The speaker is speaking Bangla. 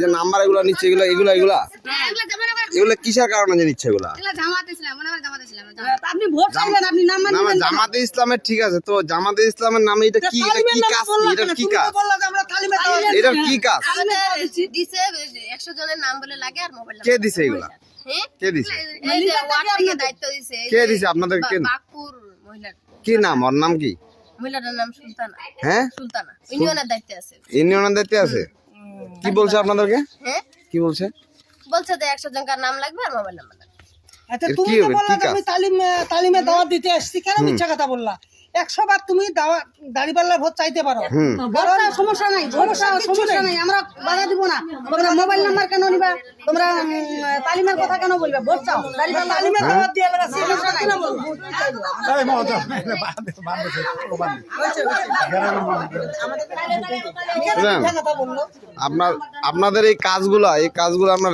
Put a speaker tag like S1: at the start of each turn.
S1: যে নাম্বার এগুলো নিচ্ছে এগুলা এগুলো কিসের কারণে নিচ্ছে এগুলা?
S2: আপনি ভোট চাইলেন, আপনি নাম্বার
S1: না
S2: দিবেন।
S1: জামাতে ইসলামের ঠিক আছে, তো জামাতে ইসলামের নামে এটা কি কাজ? এটা কি কাজ? এটার কি কাজ?
S3: দিছে 100 জনের নাম বলে লাগে আর মোবাইল
S1: কে দিছে এগুলা? কে দিছে?
S3: এই যে ওয়ার্ড থেকে দায়িত্ব দিছে।
S1: কে দিছে আপনাদের? কে?
S3: বাকপুর মহিলা।
S1: কি নাম? ওর নাম কি?
S3: মহিলাটার নাম সুলতানা।
S1: হ্যাঁ,
S3: সুলতানা ইউনিয়নের দায়িত্বে আছে।
S1: ইউনিয়নের দায়িত্বে আছে। কি বলছে আপনাদেরকে?
S3: হ্যাঁ,
S1: কি বলছে?
S3: বলছে যে 100 জনকার নাম লাগবে আর মোবাইল নাম্বার লাগবে।
S2: আচ্ছা, তুমি তো বললা যে আমি তালিমে দাওয়াত দিতে আসছি, কেন মিথ্যা কথা বললা? 100 বার তুমি দাঁড়িপাল্লার ভোট চাইতে পারো, সমস্যা নাই, সমস্যা নাই, আমরা বাধা দিব না। তোমরা মোবাইল নাম্বার কেন নিবা? তোমরা তালিমের কথা কেন বলবে? ভোট চাও, দাঁড়িপাল্লা তালিমে দাওয়াত দিয়ে বেড়াচ্ছি, সমস্যা নাই।
S1: আপনাদের এই কাজগুলো আমরা